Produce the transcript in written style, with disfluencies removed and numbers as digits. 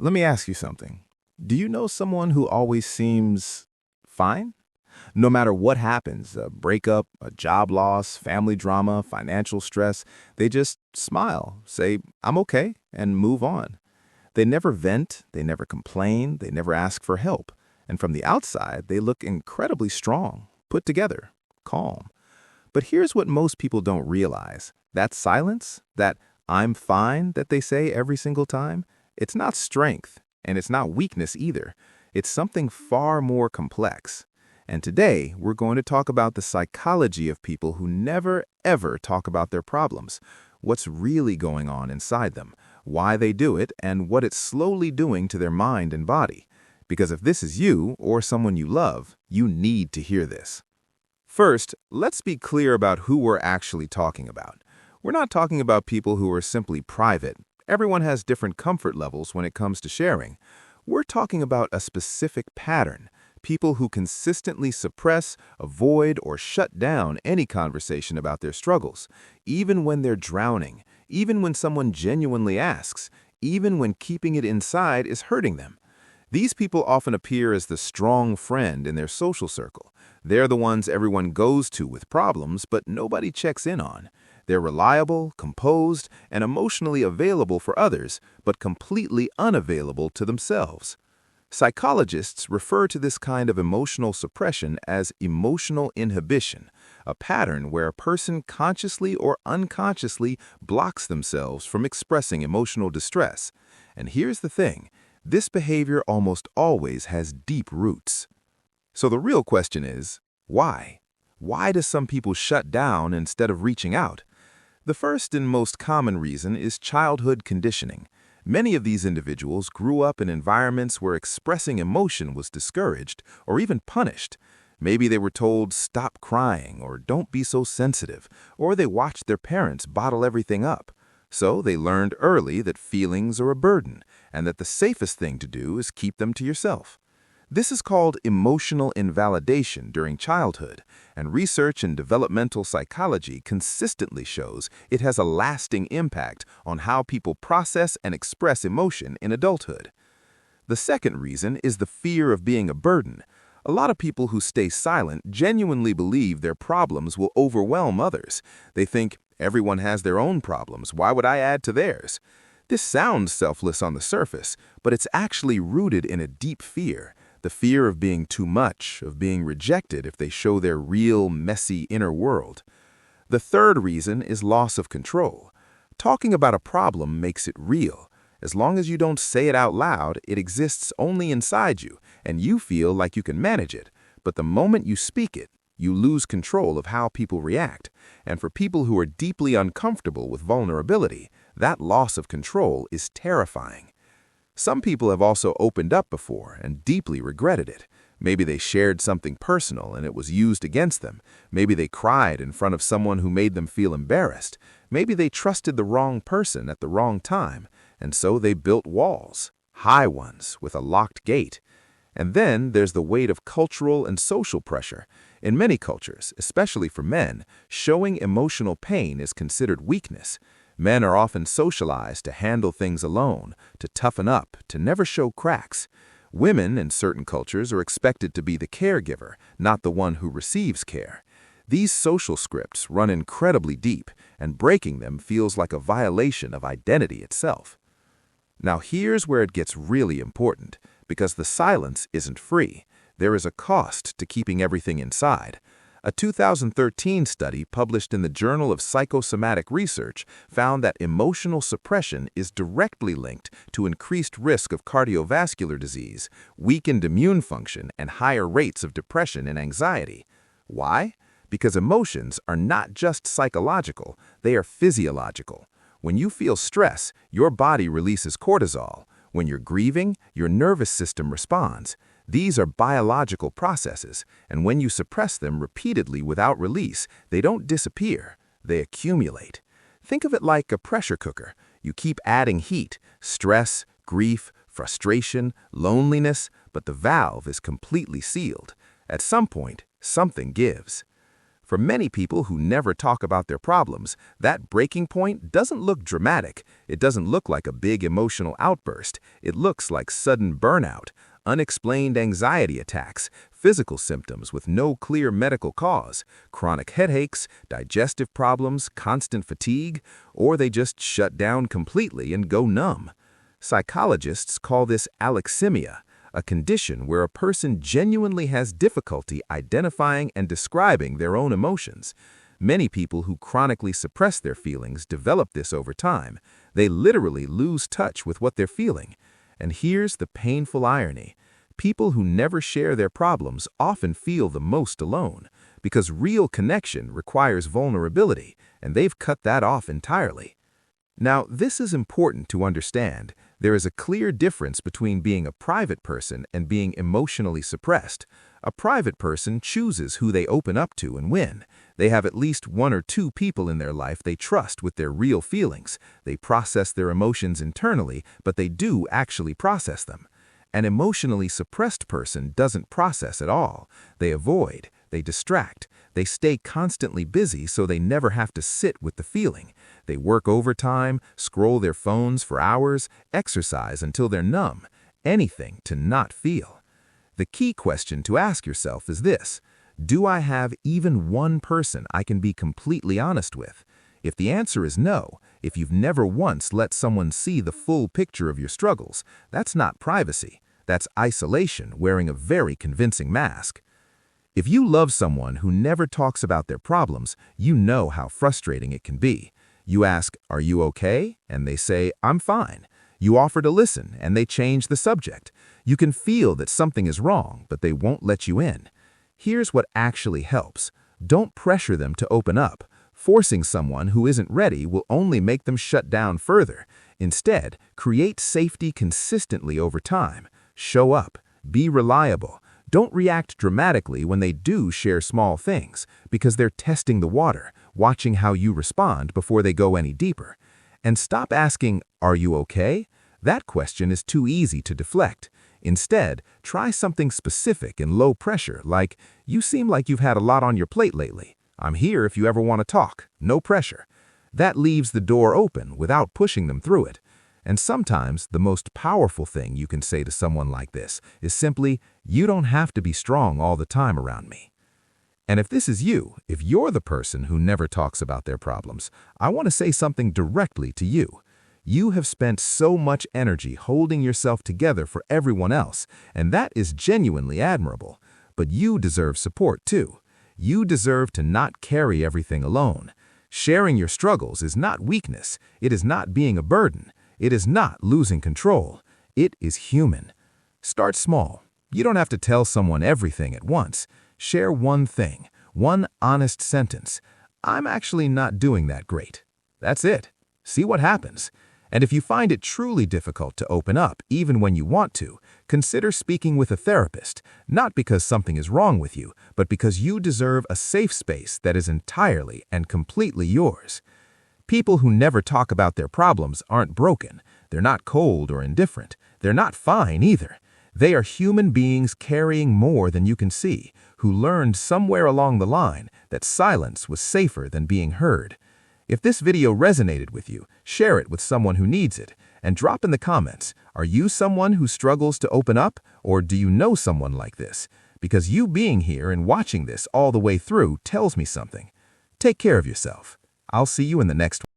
Let me ask you something. Do you know someone who always seems fine? No matter what happens, a breakup, a job loss, family drama, financial stress, they just smile, say, I'm okay, and move on. They never vent, they never complain, they never ask for help. And from the outside, they look incredibly strong, put together, calm. But here's what most people don't realize. That silence, that I'm fine that they say every single time, it's not strength, and it's not weakness either. It's something far more complex. And today, we're going to talk about the psychology of people who never, ever talk about their problems, what's really going on inside them, why they do it, and what it's slowly doing to their mind and body. Because if this is you or someone you love, you need to hear this. First, let's be clear about who we're actually talking about. We're not talking about people who are simply private. Everyone has different comfort levels when it comes to sharing. We're talking about a specific pattern, people who consistently suppress, avoid, or shut down any conversation about their struggles, even when they're drowning, even when someone genuinely asks, even when keeping it inside is hurting them. These people often appear as the strong friend in their social circle. They're the ones everyone goes to with problems, but nobody checks in on. They're reliable, composed, and emotionally available for others, but completely unavailable to themselves. Psychologists refer to this kind of emotional suppression as emotional inhibition, a pattern where a person consciously or unconsciously blocks themselves from expressing emotional distress. And here's the thing. This behavior almost always has deep roots. So the real question is, why? Why do some people shut down instead of reaching out? The first and most common reason is childhood conditioning. Many of these individuals grew up in environments where expressing emotion was discouraged or even punished. Maybe they were told, stop crying, or don't be so sensitive, or they watched their parents bottle everything up. So they learned early that feelings are a burden, and that the safest thing to do is keep them to yourself. This is called emotional invalidation during childhood, and research in developmental psychology consistently shows it has a lasting impact on how people process and express emotion in adulthood. The second reason is the fear of being a burden. A lot of people who stay silent genuinely believe their problems will overwhelm others. They think, everyone has their own problems, why would I add to theirs? This sounds selfless on the surface, but it's actually rooted in a deep fear. The fear of being too much, of being rejected if they show their real, messy inner world. The third reason is loss of control. Talking about a problem makes it real. As long as you don't say it out loud, it exists only inside you, and you feel like you can manage it. But the moment you speak it, you lose control of how people react. And for people who are deeply uncomfortable with vulnerability, that loss of control is terrifying. Some people have also opened up before and deeply regretted it. Maybe they shared something personal and it was used against them. Maybe they cried in front of someone who made them feel embarrassed. Maybe they trusted the wrong person at the wrong time, and so they built walls, high ones with a locked gate. And then there's the weight of cultural and social pressure. In many cultures, especially for men, showing emotional pain is considered weakness. Men are often socialized to handle things alone, to toughen up, to never show cracks. Women in certain cultures are expected to be the caregiver, not the one who receives care. These social scripts run incredibly deep, and breaking them feels like a violation of identity itself. Now here's where it gets really important, because the silence isn't free. There is a cost to keeping everything inside. A 2013 study published in the Journal of Psychosomatic Research found that emotional suppression is directly linked to increased risk of cardiovascular disease, weakened immune function, and higher rates of depression and anxiety. Why? Because emotions are not just psychological, they are physiological. When you feel stress, your body releases cortisol. When you're grieving, your nervous system responds. These are biological processes, and when you suppress them repeatedly without release, they don't disappear, they accumulate. Think of it like a pressure cooker. You keep adding heat, stress, grief, frustration, loneliness, but the valve is completely sealed. At some point, something gives. For many people who never talk about their problems, that breaking point doesn't look dramatic. It doesn't look like a big emotional outburst. It looks like sudden burnout, unexplained anxiety attacks, physical symptoms with no clear medical cause, chronic headaches, digestive problems, constant fatigue, or they just shut down completely and go numb. Psychologists call this alexithymia, a condition where a person genuinely has difficulty identifying and describing their own emotions. Many people who chronically suppress their feelings develop this over time. They literally lose touch with what they're feeling. And here's the painful irony. People who never share their problems often feel the most alone, because real connection requires vulnerability, and they've cut that off entirely. Now, this is important to understand. There is a clear difference between being a private person and being emotionally suppressed. A private person chooses who they open up to and when. They have at least one or two people in their life they trust with their real feelings. They process their emotions internally, but they do actually process them. An emotionally suppressed person doesn't process at all. They avoid, they distract, they stay constantly busy so they never have to sit with the feeling. They work overtime, scroll their phones for hours, exercise until they're numb, anything to not feel. The key question to ask yourself is this: do I have even one person I can be completely honest with? If the answer is no, if you've never once let someone see the full picture of your struggles, that's not privacy. That's isolation wearing a very convincing mask. If you love someone who never talks about their problems, you know how frustrating it can be. You ask, "Are you okay?" and they say, "I'm fine." You offer to listen, and they change the subject. You can feel that something is wrong, but they won't let you in. Here's what actually helps. Don't pressure them to open up. Forcing someone who isn't ready will only make them shut down further. Instead, create safety consistently over time. Show up. Be reliable. Don't react dramatically when they do share small things, because they're testing the water, watching how you respond before they go any deeper. And stop asking, "Are you okay?" That question is too easy to deflect. Instead, try something specific and low pressure, like, "You seem like you've had a lot on your plate lately. I'm here if you ever want to talk. No pressure." That leaves the door open without pushing them through it. And sometimes the most powerful thing you can say to someone like this is simply, "You don't have to be strong all the time around me." And if this is you, if you're the person who never talks about their problems, I want to say something directly to you. You have spent so much energy holding yourself together for everyone else, and that is genuinely admirable. But you deserve support too. You deserve to not carry everything alone. Sharing your struggles is not weakness. It is not being a burden. It is not losing control. It is human. Start small. You don't have to tell someone everything at once. Share one thing, one honest sentence. "I'm actually not doing that great." That's it. See what happens. And if you find it truly difficult to open up, even when you want to, consider speaking with a therapist, not because something is wrong with you, but because you deserve a safe space that is entirely and completely yours. People who never talk about their problems aren't broken. They're not cold or indifferent. They're not fine either. They are human beings carrying more than you can see, who learned somewhere along the line that silence was safer than being heard. If this video resonated with you, share it with someone who needs it, and drop in the comments, are you someone who struggles to open up, or do you know someone like this? Because you being here and watching this all the way through tells me something. Take care of yourself. I'll see you in the next one.